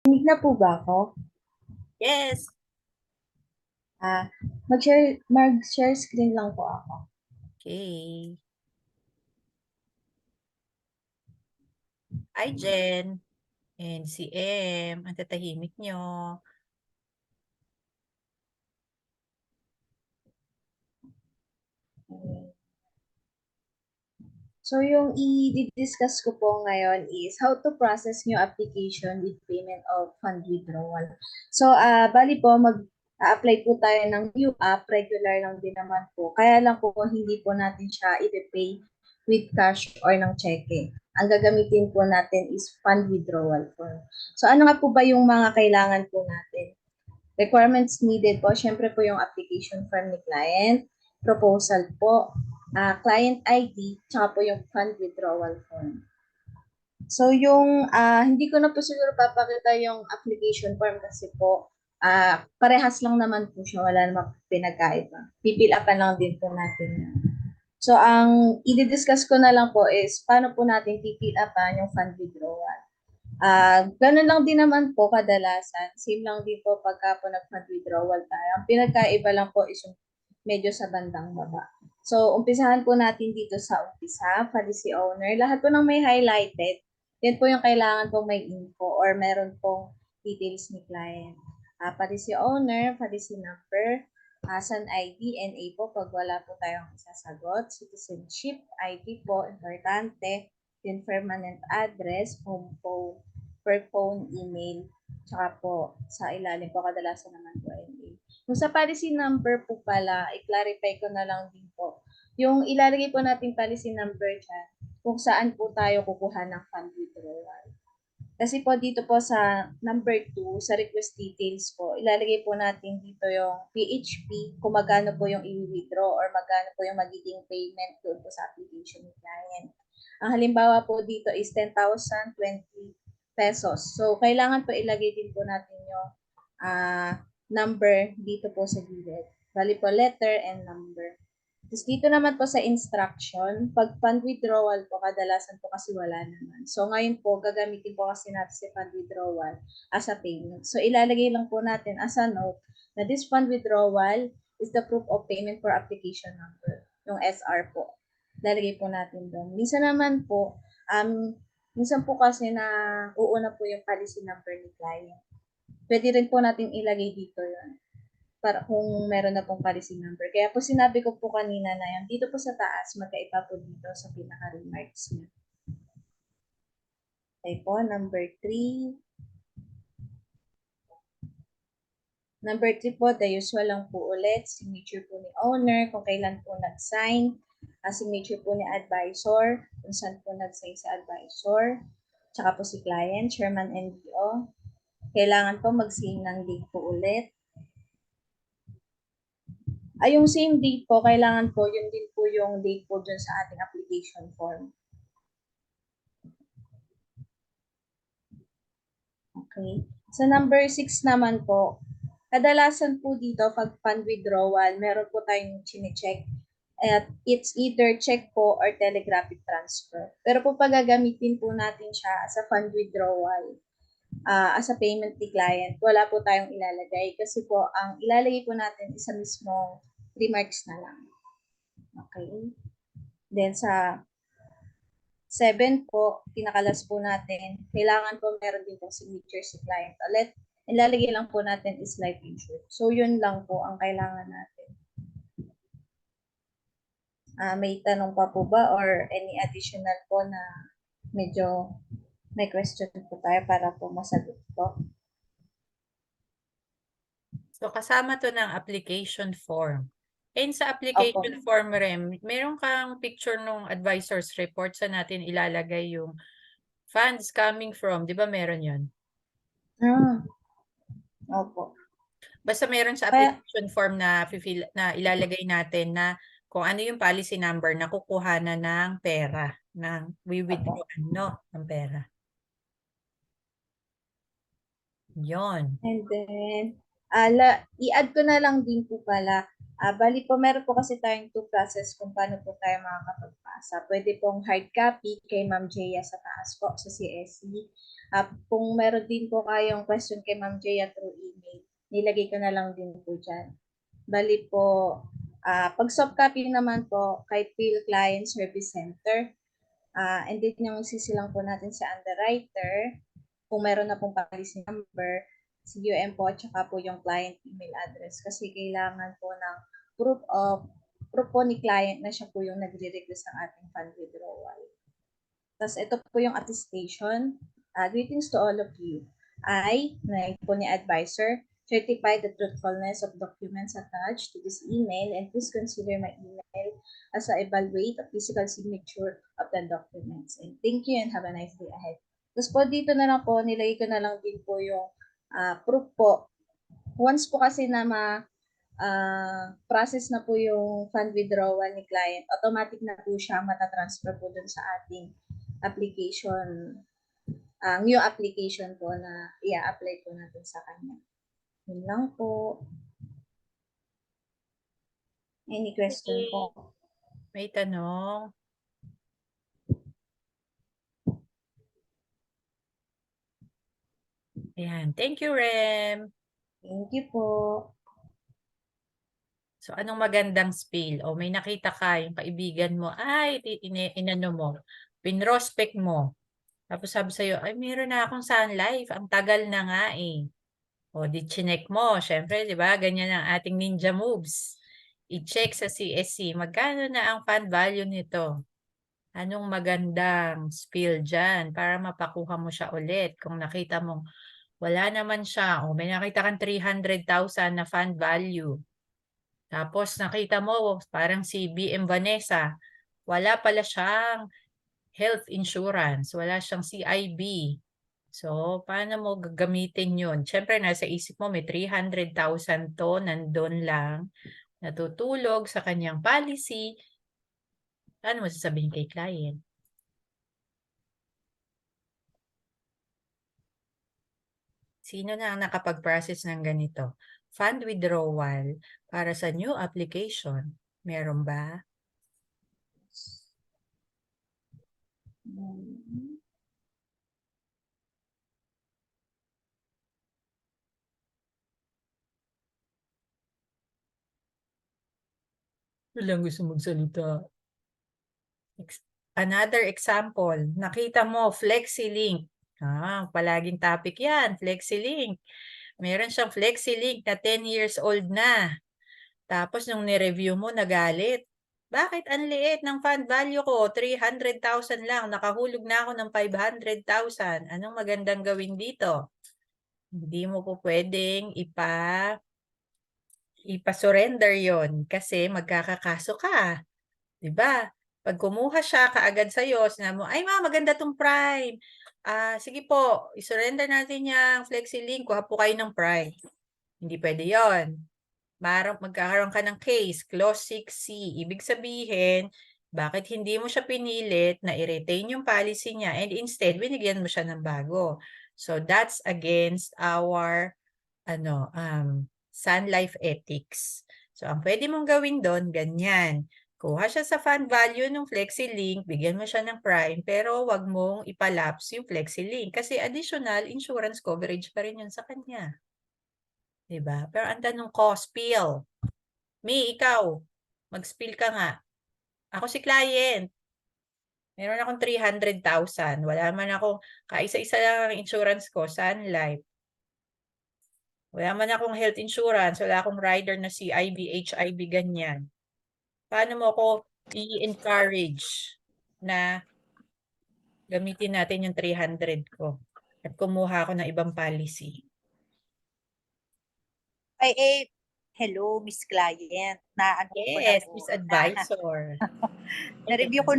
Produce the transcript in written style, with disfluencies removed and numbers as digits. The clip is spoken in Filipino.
Rinig na po ba ako? Yes. Ah, mag-share screen lang po ako. Okay. Hi, Jen. And si M. Ang tatahimik nyo. So, yung i-discuss ko po ngayon is how to process new application with payment of fund withdrawal. So, bali po, mag-apply po tayo ng new app, regular lang din naman po. Kaya lang po, hindi po natin siya i-pay with cash or ng cheque. Ang gagamitin po natin is fund withdrawal form. So, ano nga po ba yung mga kailangan po natin? Requirements needed po, syempre po yung application form ni client, proposal po, client ID, tsaka po yung fund withdrawal form. So yung hindi ko na po siguro papakita yung application form kasi po parehas lang naman po siya, wala namang pinagkaiba. Pipil upan lang din po natin yan. So ang i-discuss ko na lang po is paano po natin pipil upan yung fund withdrawal. Ganun lang din naman po kadalasan. Same lang din po pagka po nag-fund withdrawal tayo. Ang pinagkaiba lang po is yung medyo sa bandang baba. So, umpisahan po natin dito sa umpisa, policy owner. Lahat po ng may highlighted, yan po yung kailangan po may info or meron pong details ni client. Policy owner, policy number, SAN ID, NA po pag wala po tayong isasagot, citizenship, ID po, importante, yung permanent address, home phone, per phone, email, tsaka po sa ilalim po kadalasan naman po NA. Kung sa policy number po pala, i-clarify ko na lang din po. Yung ilalagay po natin policy number dyan, kung saan po tayo kukuha ng fund withdrawal. Kasi po dito po sa number 2, sa request details po, ilalagay po natin dito yung PHP, kung magkano po yung i-withdraw or magkano po yung magiging payment doon po sa application ni client. Ang halimbawa po dito is 10,020 pesos. So, kailangan po ilagay din po natin yung number dito po sa gilid. Bali po letter and number. Tapos dito naman po sa instruction, pag fund withdrawal po, kadalasan po kasi wala naman. So ngayon po, gagamitin po kasi natin si fund withdrawal as a payment. So ilalagay lang po natin as a note na this fund withdrawal is the proof of payment for application number, yung SR po. Lalagay po natin doon. Minsan po kasi na uuna po yung policy number ni client. Pwede rin po natin ilagay dito yun para kung meron na pong policy number. Kaya po sinabi ko po kanina na yan, dito po sa taas, magkaiba po dito sa pinaka-remarks niya. Okay po, number 3. Number 3 po, the usual lang po ulit, signature po ni owner, kung kailan po nag-sign, signature po ni advisor, kung saan po nag-sign sa advisor, tsaka po si client, chairman NDO. Kailangan po mag-sign ng date po ulit. Yung same date po, kailangan po, yun din po yung date po dyan sa ating application form. Okay. Sa number 6 naman po, kadalasan po dito, pag fund withdrawal, meron po tayong chine-check. At it's either check po or telegraphic transfer. Pero po pag gagamitin po natin siya as a fund withdrawal, as a payment to client, wala po tayong ilalagay. Kasi po, ang ilalagay po natin isa mismong remarks na lang. Okay. Then sa 7 po, pinakalas po natin, kailangan po meron din pong signature si client ulit. Ilalagay lang po natin is life insurance. So, yun lang po ang kailangan natin. May tanong pa po ba or any additional po na medyo may question po tayo para po masagot po? So, kasama to ng application form. And sa Opo. application form, Rem, meron kang picture ng advisor's report sa natin ilalagay yung funds coming from. Di ba meron yun? Ah, opo. Basta meron sa Kaya, application form na, na ilalagay natin na kung ano yung policy number na kukuha na ng pera, ng opo. withdraw no, ng pera. Yon. And then, i-add ko na lang din po pala, Bali po, meron po kasi tayong two process kung paano po tayo makakapagpasa. Pwede pong hard copy kay Ma'am Jaya sa taas po, sa CSE. Kung meron din po kayong question kay Ma'am Jaya through email, nilagay ko na lang din po dyan. Bali po, pag soft copy naman po kay Phil Client Service Center, and then yung sisilang po natin sa underwriter, kung meron na pong policy number, CUM po, tsaka po yung client email address. Kasi kailangan po ng proof po ni client na siya po yung nagre-request ng ating fund withdrawal. Tapos ito po yung attestation. Greetings to all of you. Na po ni advisor, certify the truthfulness of documents attached to this email and please consider my email as I evaluate the physical signature of the documents. And thank you and have a nice day ahead. Tapos po dito na lang po, nilagay ko na lang din po yung proof po. Once po kasi na process na po yung fund withdrawal ni client, automatic na po siya matatransfer po dun sa ating application, new application po na i-apply po natin sa kanya. Yun lang po. Any question po? May tanong? Ayan. Thank you, Rem. Thank you po. So, anong magandang spill? O may nakita ka, yung kaibigan mo, ay, inano mo, pinrospect mo. Tapos sabi sa'yo, ay, meron na akong Sun Life. Ang tagal na nga eh. O, di chinek mo. Siyempre, di ba, ganyan ang ating ninja moves. I-check sa CSC, magkano na ang fund value nito? Anong magandang spill dyan para mapakuha mo siya ulit? Kung nakita mo, wala naman siya. O, may nakita kang 300,000 na fund value. Tapos nakita mo, parang si BM Vanessa, wala pala siyang health insurance, wala siyang CIB. So, paano mo gagamitin yun? Siyempre, nasa isip mo, may 300,000 to, nandun lang, natutulog sa kanyang policy. Ano mo sasabihin kay client? Sino na ang nakapag-process ng ganito? Fund withdrawal para sa new application. Meron ba? Walang gusto magsalita. Another example, nakita mo, FlexiLink. Palaging topic yan, FlexiLink. Meron siyang FlexiLink na 10 years old na. Tapos nung ni-review mo, nagalit. Bakit ang liit ng fund value ko? 300,000 lang. Nakahulog na ako ng 500,000. Anong magandang gawin dito? Hindi mo po pwedeng ipa-surrender yon kasi magkakakaso ka. Diba? Pag kumuha siya kaagad sa'yo, sinabi mo, ay ma, maganda tong Prime. Sige po, isurrender natin yung FlexiLink, kuha po kayo ng Prime. Hindi pwede yon. Magkakaroon ka ng case, Clause 6C. Ibig sabihin, bakit hindi mo siya pinilit na i-retain yung policy niya and instead, binigyan mo siya ng bago. So, that's against our Sun Life ethics. So, ang pwede mong gawin doon, ganyan. Kuha siya sa fund value ng FlexiLink, bigyan mo siya ng Prime, pero wag mong ipalapse yung FlexiLink kasi additional insurance coverage pa rin yun sa kanya. Diba? Pero ang tanong ko, spill. Ikaw, mag-spill ka nga. Ako si client. Meron akong 300,000. Wala man ako, kaisa-isa lang ang insurance ko, Sun Life. Wala man akong health insurance, wala akong rider na CIB, HIV, ganyan. Paano mo ako i-encourage na gamitin natin yung 300 ko at kumuha ako ng ibang policy? Hello, Miss Client. Na ano ko na Yes, po. Miss Advisor. Na-review ko na